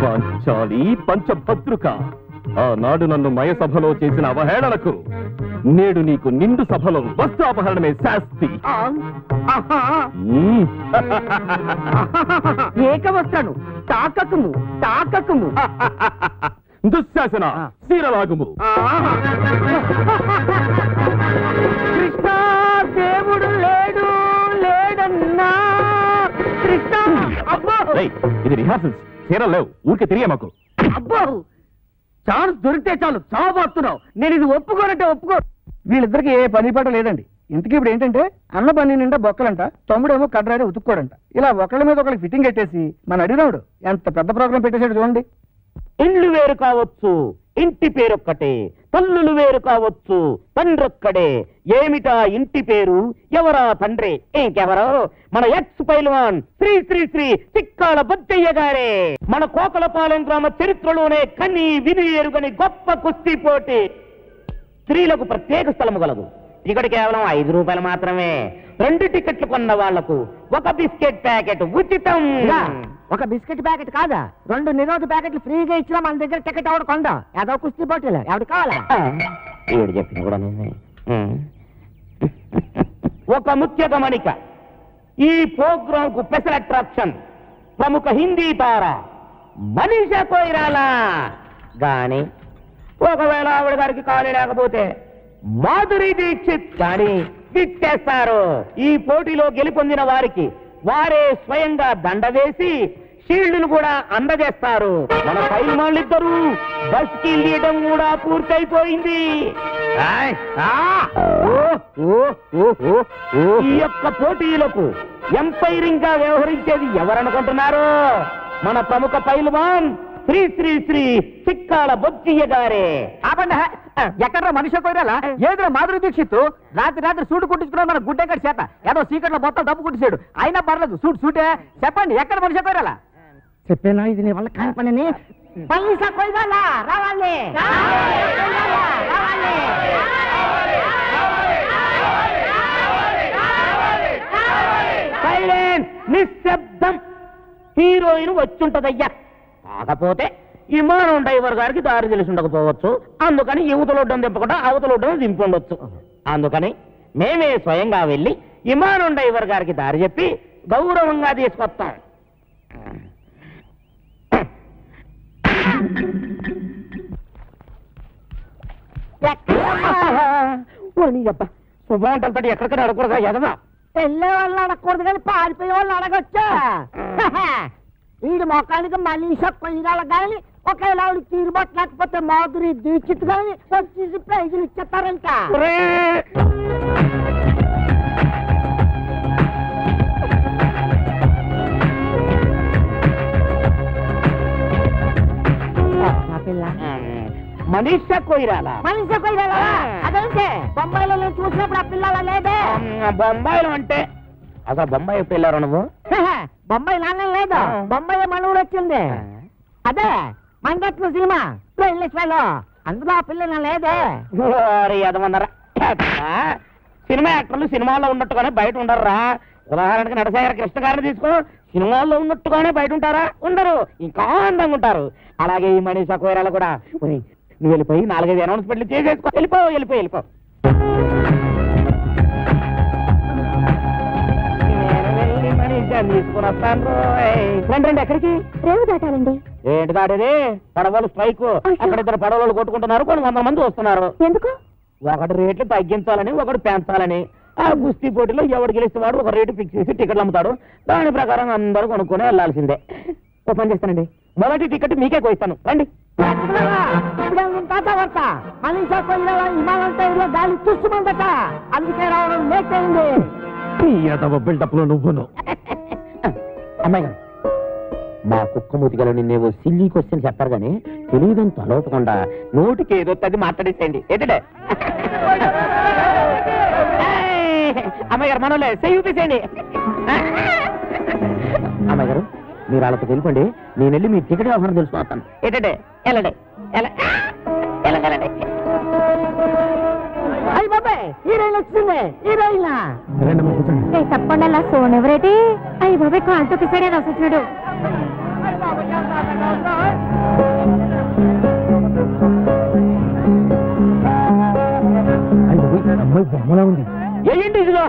పంచాలి పంచభద్రుక ఆనాడు నన్ను మయసభలో చేసిన అవహేళనకు నేడు నీకు నిండు సభలో వస్త్రాపహరణమే శాస్తి. ఏకవస్త్రను తాకకుము తాకకుము దుశ్శాసన శీలలాగుము. కృష్ణ దేవుడు లేడు లేడన్నా కృష్ణ. ఇది రిహార్సల్స్, చీరలు లేవు, ఊరికే తిరిగే మాకు. అబ్బో ఛాన్స్ దొరికితే చాలు చావబోతున్నావు. నేను ఇది ఒప్పుకోనంటే ఒప్పుకో. వీళ్ళిద్దరికి ఏ పని పాట లేదండి. ఇంతకీ ఇప్పుడు ఏంటంటే అన్న పని నిండా బొక్కలంట, తమ్ముడేమో కడ్రాడే ఉతుక్కోడంట. ఇలా ఒకళ్ళ మీద ఒకళ్ళకి ఫిట్టింగ్ పెట్టేసి మన అడిగినవుడు ఎంత పెద్ద ప్రోగ్రాం పెట్టేశాడు చూడండి. ఇండ్లు వేరు కావచ్చు, ఇంటి పేరొక్కటే. తల్లులు వేరు కావచ్చు, తండ్రొక్కడే. ఏమిటా ఇంటి పేరు, ఎవరా తండ్రి? ఇంకెవరో మన ఎక్స్ పైల్వాన్ శ్రీ శ్రీ శ్రీ చిక్కాల బొజ్జయ్య గారే. మన కోకలపాలెం గ్రామ చరిత్రలోనే కని విని ఎరుగని గొప్ప కుస్తీ పోటీ. స్త్రీలకు ప్రత్యేక స్థలము గలదు. టికెట్ కేవలం 5 రూపాయలు మాత్రమే. 2 టికెట్లు కొన్న వాళ్లకు 1 బిస్కెట్ ప్యాకెట్ ఉచితం. ఒక బిస్కెట్ ప్యాకెట్ కాదా, 2 నిరోధ ప్యాకెట్లు ఫ్రీగా ఇచ్చినా మన దగ్గర టికెట్ ఎవడు కొందా. ఏదో కుస్తీ పోటీలు ఎవడు కావాలా? ఏడు చెప్పిన కూడా ఒక ముఖ్య గమనిక, ఈ ప్రోగ్రాం కు స్పెషల్ అట్రాక్షన్ ప్రముఖ హిందీ తార మనీషా కొయిరాలా గాని, ఒకవేళ ఆవిడ గారికి ఖాళీ లేకపోతే మాధురి దీక్షిత్ గాని విచ్చేస్తారు. ఈ పోటీలో గెలుపొందిన వారికి వారే స్వయంగా దండ వేసి షీల్డ్ను కూడా అందజేస్తారు. మన పైల్వాన్లిద్దరూ బస్కి లీయడం కూడా పూర్తయిపోయింది. ఈ యొక్క పోటీలకు ఎంపైరింగ్ గా వ్యవహరించేది ఎవరనుకుంటున్నారు? మన ప్రముఖ పైల్వాన్ శ్రీ శ్రీ శ్రీ చిక్కాల బొజ్జయ్య గారే. ఎక్కడ మనిషి కోరాలా? ఏదో మాధురి దీక్షిత్ రాత్రి సూటు కుట్టించుకున్నా మన గుడ్డెక్కడి చేత ఏదో సీక్రెట్ లో మొత్తం డబ్బు కుట్టించాడు. అయినా పర్లేదు, సూటే. చెప్పండి, ఎక్కడ మనిషి కోరాలా? చెప్పేనా ఇది నీ వల్ల కాని పని. మనిషా కోరాలా రావాలి. నిశ్శబ్దం. హీరోయిన్ వచ్చుంటదయ్యా. కాకపోతే విమానం డ్రైవర్ గారికి దారి తెలిసి ఉండకపోవచ్చు. అందుకని యువతలొడ్డం దింపకుండా అవతలొడ్డం దింపుండొచ్చు. అందుకని మేమే స్వయంగా వెళ్ళి విమానం డ్రైవర్ గారికి దారి చెప్పి గౌరవంగా తీసుకొస్తాం. శుభాంటలతో ఎక్కడికైనా అడగకూడదా? ఎదవా వెళ్ళే వాళ్ళు అడగకూడదు కానీ పారిపోయే వాళ్ళు అడగొచ్చా? వీడి మొక్కడానికి మనీషా కొయ్యాల కానీ ఒకవేళ ఆవిడ తీరుబట్టలేకపోతే మాధురి దీక్షిత్ కానీ వచ్చేసి ప్రైజులు ఇచ్చేస్తారంట. మనీషా కొయిరాలా? మనీషా కొయిరాలా? అదేంటే బొంబాయిలో నేను చూసినప్పుడు ఆ పిల్లల లేదే. బొంబాయిలో అంటే అసలు బొంబాయి ఎప్పుడు వెళ్ళారు నువ్వు? బొంబాయి నాన్న లేదు, బొంబాయి మన ఊరు వచ్చింది. అదే మంగట్ల సినిమా అందులో ఆ పిల్ల లేదే. అదమన్నారా? సినిమా యాక్టర్లు సినిమాల్లో ఉన్నట్టుగానే బయట ఉండరురా. ఉదాహరణకి నటశేఖర కృష్ణ గారిని తీసుకో, సినిమాల్లో ఉన్నట్టుగానే బయట ఉంటారా? ఉండరు, ఇంకా అందంగా ఉంటారు. అలాగే ఈ మనీషా కొయిరాలా కూడా. నువ్వు వెళ్ళిపోయి 4-5 అనౌన్స్మెంట్లు చేసేసుకో. వెళ్ళిపో. తీసుకుని వస్తాను. రండి. ఎక్కడికి? రేవు దాటాలండి. ఏంటి దాటేది? పడవలు స్ట్రైక్. అక్కడ 2 పడవలు కొట్టుకుంటున్నారు, కొన్ని 100 మంది వస్తున్నారు. ఎందుకు? ఒకటి రేట్లు తగ్గించాలని, ఒకటి పెంచాలని. ఆ కుస్తీ పోటీలో ఎవడు గెలిస్తే వాడు ఒక రేటు ఫిక్స్ చేసి టికెట్లు అమ్ముతాడు. దాని ప్రకారం అందరూ కొనుక్కొని వెళ్లాల్సిందే. ఓ పని చేస్తానండి, మొదటి టికెట్ మీకే కోయిస్తాను. రండి. మనీషా కొయ్యాల హిమాలయ టైర్లో గాలి చూసుమందట, అందుకే రావడం లేట్ అయింది. బిల్డప్ లో నువ్వును. అమ్మాయి గారు, మా కుక్క మూతిగలో నిన్నేవో సిల్లీ క్వశ్చన్ చెప్పారు కానీ తెలియదని తలవకుండా నోటికి ఏదో అది మాట్లాడేసేయండి. ఏంటంటే అమ్మాయి గారు, మనోలే చూపించండి. అమ్మాయి గారు, మీరు వాళ్ళతో తెలుపండి, నేను వెళ్ళి మీ టికెట్ వ్యవహారం తెలుసుకుంటాను. ఏంటంటే వెళ్ళండి. అయ్యి బాబాయ్, హీరోయిన్ వచ్చింది హీరోయిన్ తప్పకుండా అలా సోన్ ఎవరైతే అయ్యి బాబాయ్ కాలు తొక్కిసాడే వచ్చినాడు అమ్మాయి బొమ్మలా ఉంది ఏంటి ఇదిగో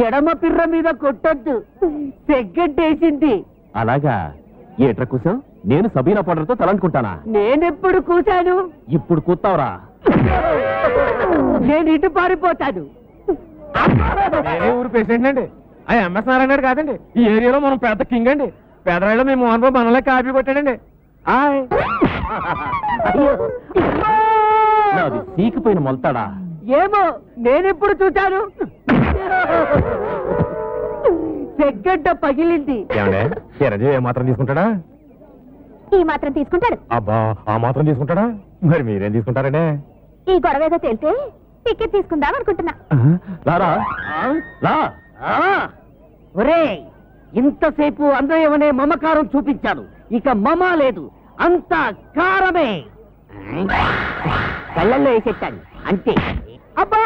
ఎడమ పిర్ర మీద కొట్టొద్దు సెగ్గట్టేసింది అలాగా ఏట్రా కూసావు నేను సబీనా పౌడర్తో తలంటుకుంటానా నేనెప్పుడు కూశాను ఇప్పుడు కూతావురా నేను ఇటు పారిపోతాను ఊరు పేషెంట్ అండి అవి ఎంఎస్ నారాయణ కాదండి ఈ ఏరియాలో మనం పెద్ద కింగ్ అండి పేదరాయిలో మేము మోహన్ బాబు మనలే కాపీ కొట్టాడండి నాది సీకిపోయిన మొలతాడా ఏమో నేనెప్పుడు చూశాను సెగ్గడ్డ పగిలింది చిరంజీవి ఏ మాత్రం తీసుకుంటాడా ఈ మాత్రం తీసుకుంటాడు అబ్బా ఆ మాత్రం తీసుకుంటాడా మరి మీరేం తీసుకుంటారండి ఈ గొడవ ఏదో తెలితే టికెట్ తీసుకుందాం అనుకుంటున్నా రారా రా ఒరే ఇంతసేపు అన్నయ్యమనే మమకారం చూపించాను ఇక మమ లేదు అంతా కారమే కళ్ళల్లో వేసేస్తాను అంతే అబ్బా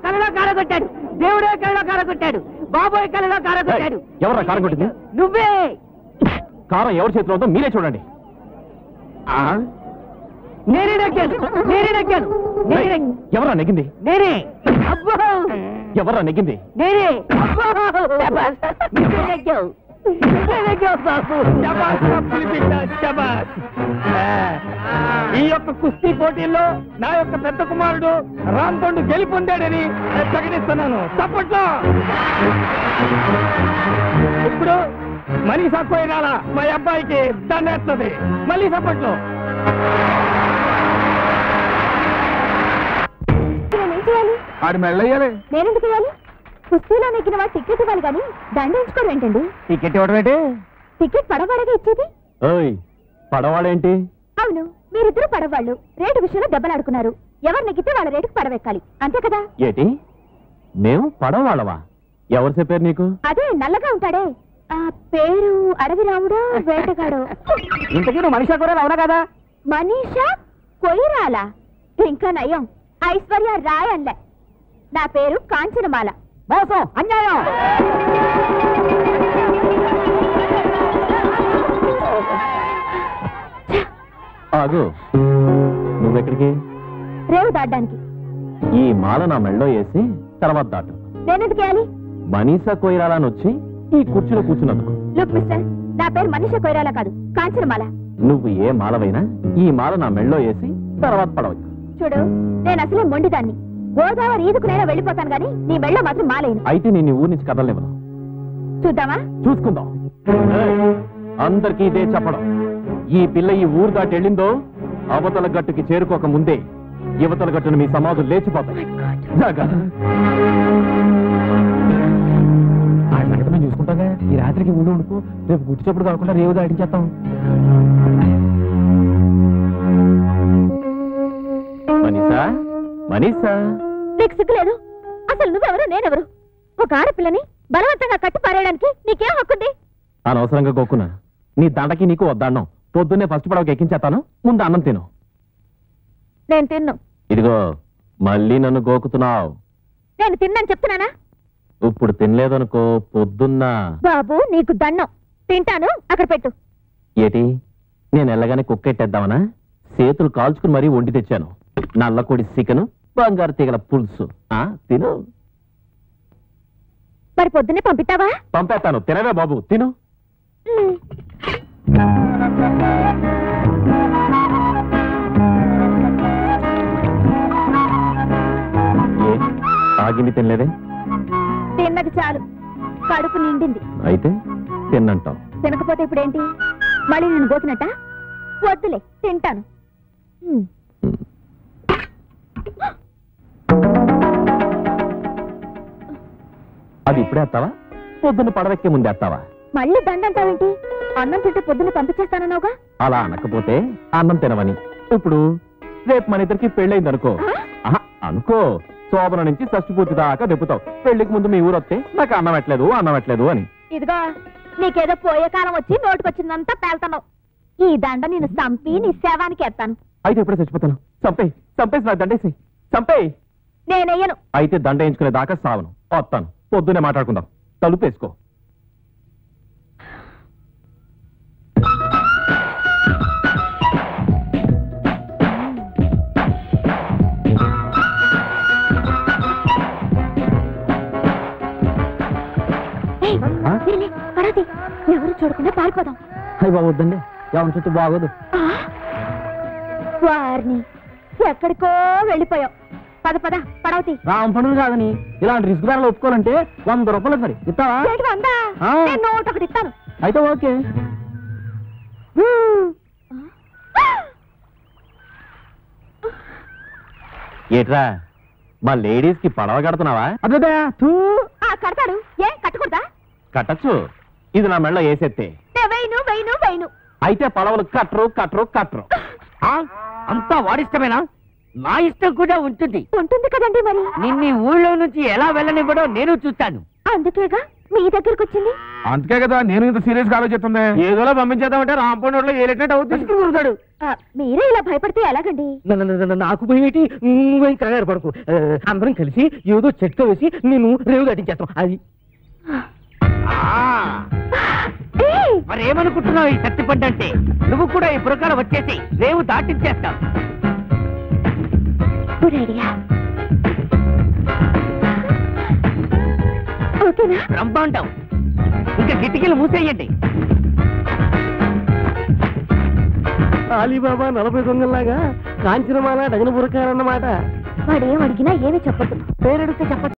కళ్ళలో కారగొట్టాడు దేవుడే కళ్ళలో కారగొట్టాడు బాబోయ్ కళ్ళలో కారగొట్టాడు ఎవరా కారం కొట్టింది నువ్వే కారం ఎవరి చేతిలో ఉందో మీరే చూడండి నేనే నగ్గాను ఎవరా నెగ్గింది నేనే అబ్బో ఎవరా నెగ్గింది నేనే నువ్వే నగ్గావు ఈ యొక్క కుస్తీ పోటీల్లో నా యొక్క పెద్ద కుమారుడు రాంతోండు గెలుపొందాడని ప్రకటిస్తున్నాను చప్పట్లో ఇప్పుడు మనీషా కోయిరాల మా అబ్బాయికి దండేస్తుంది మళ్ళీ చప్పట్లో నేనేం చేయాలి ఆడి మెళ్ళయ్యాలి నేనెందుకు ఇవ్వాలి కుస్తీలో నెక్కిన వాడు టికెట్ ఇవ్వాలి కానీ దండించుకోవడం ఏంటండి టికెట్ ఇవ్వడం ఏంటి టికెట్ పడవాడగా ఇచ్చేది ఓయ్ పడవాడేంటి అవును మీరిద్దరు పడవాళ్ళు రేటు విషయంలో దెబ్బలాడుకున్నారు ఎవరు నెక్కితే వాళ్ళ రేటుకు పడవెక్కాలి అంతే కదా ఏటి మేము పడవాళ్ళవా ఎవరు చెప్పారు నీకు అదే నల్లగా ఉంటాడే ఆ పేరు అడవి రాముడో వేటగాడో ఇంతకీ నువ్వు మనిషా కూడా అవునా కదా మనీషా కొయిరాల ఇంకా నయం ఐశ్వర్య రాయ్ అన్లే నా పేరు కాంచనమాల మోసం అన్యాయం ఆగు నువ్వెక్కడికి రేవు దాటడానికి ఈ మాల నా మెళ్ళో వేసి తర్వాత దాటు నేనెందుకు వేయాలి మనీషా కొయిరాలని వచ్చి ఈ కుర్చీలో కూర్చున్నందుకు లుక్ మిస్టర్ నా పేరు మనీషా కొయిరాల కాదు కాంచనమాల నువ్వు ఏ మాలవైనా ఈ మాల నా మెళ్ళో వేసి తర్వాత పడవచ్చు చూడు నేను అసలే మొండిదాన్ని గోదావరి ఈదుకునైనా వెళ్ళిపోతాను గాని నీ మెళ్ళో మాత్రం మాలేను అయితే నేను ఊరి నుంచి కదలనివ్వను చూద్దామా చూసుకుందాం అందరికీ ఇదే చెప్పడం ఈ పిల్ల ఈ ఊరు దాటి వెళ్ళిందో అవతల గట్టుకి చేరుకోక ముందే యువతల గట్టును మీ సమాధులు లేచిపోతాయి ఆ సంగతి మేము చూసుకుంటాగా ఈ రాత్రికి ఊళ్ళో ఉండుకో రేపు గుర్తుచప్పుడు కాకుండా రేవు దాటించేస్తాం మనీషా మనీషా నీకు సిగ్గులేదు అసలు నువ్వెవరు నేనెవరు ఒక ఆడపిల్లని బలవంతంగా కట్టి పారేయడానికి నీకేం హక్కుంది అనవసరంగా గోక్కున్నా నీ దండకి నీకు వద్దన్నం పొద్దున్నే ఫస్ట్ పడవకి ఎక్కించేస్తాను ముందు అన్నం తిను నేను తిన్ను ఇదిగో మళ్ళీ నన్ను గోకుతున్నావు నేను తిన్నాను చెప్తున్నానా ఇప్పుడు తినలేదనుకో పొద్దున్న బాబు నీకు దండం తింటాను అక్కడ పెట్టు ఏటి నేను ఎల్లగానే కుక్కెట్టేద్దామనా చేతులు కాల్చుకుని మరీ వండి తెచ్చాను నల్లకోడి చికెను బంగారు తీగల పులుసు తిను మరి పొద్దున్నే పంపిస్తావా పంపేస్తాను తినవే బాబు తిను ఏ ఆగింది తినలేదే తిన్నది చాలు కడుపు నిండింది అయితే తిన్నంటావు. తినకపోతే ఇప్పుడేంటి? మళ్ళీ నేను గోకినట్ట? వద్దులే, తింటాను. అది ఇప్పుడే వస్తావా? పొద్దున్న పడవెక్కే ముందే వస్తావా? మళ్ళీ దండంటావేంటి? అన్నం తింటే పొద్దున్న పంపించేస్తానన్నావుగా. అలా అనకపోతే అన్నం తినవని. ఇప్పుడు రేపు మన ఇద్దరికి పెళ్ళైంది అనుకో. అనుకో, శోభన నుంచి షష్ఠి పూర్తి దాకా దెప్పుతావు. పెళ్లికి ముందు మీ ఊరు వస్తే నాకు అన్నం పెట్టలేదు అని. ఇదిగో, నీకేదో పోయే కాలం వచ్చి నోటికొచ్చిందంతా పేల్తున్నావు. ఈ దండ నేను చంపి నీ శవానికి ఎత్తాను. అయితే ఎప్పుడే చచ్చిపోతాను. చంపేసి నాకు దండేసి చంపేయి. నేనెయ్యను. అయితే దండ వేయించుకునే దాకా సావను. వస్తాను, పొద్దునే మాట్లాడుకుందాం. తలుపేసుకో. ఎవరు చూడకుండా పారిపోదాం. అయ్యి బాబు వద్దండి, ఎవరి చుట్టూ బాగోదు. వారిని ఎక్కడికో వెళ్ళిపోయావు. పద పద పడవతి. రామ పండుగ కాదని ఇలాంటి రిస్క్ ధరలు ఒప్పుకోవాలంటే 100 రూపాయలు మరి ఇస్తావా? నేను నోట్ ఒకటి ఇస్తాను. అయితే ఓకే. ఏట్రా, మా లేడీస్ కి పడవ కడుతున్నావా? అదే కడతాడు. ఏ కట్టకూడదా? కట్టచ్చు. ఇది నా మెళ్ళ వేసేస్తే. వెయ్యను. అయితే పడవలు కట్టరు. అంతా వాడిష్టమేనా? నా ఇష్టం కూడా ఉంటుంది కదండి. మరి నిన్ను ఊళ్ళో నుంచి ఎలా వెళ్ళనివ్వడో నేను చూస్తాను. అందుకేగా మీ దగ్గరకు వచ్చింది. అందుకే కదా నేను ఇంత సీరియస్ గా ఆలోచిస్తుంది. ఏదోలా పంపించేద్దామంటే రాంపండు ఏలేటట్టు అవుతుంది. మీరే ఇలా భయపడితే ఎలాగండి? నాకు భయమేటి? నువ్వేం కంగారు పడకు. అందరం కలిసి ఏదో చెట్టు వేసి నేను రేవు దాటించేస్తాం. అది మరేమనుకుంటున్నావు? ఈ సత్తిపడ్డంటే నువ్వు కూడా ఈ ప్రకారం వచ్చేసి రేవు దాటించేస్తావు. బ్రహ్మాండం. ఇంకా కిటికీలు మూసేయండి. అలీబాబా 40 దొంగల్లాగా కాంచనమాల డగన బురకారన్నమాట. వాడేం అడిగినా ఏమీ చెప్పదు. పేరెడితే చెప్పచ్చు.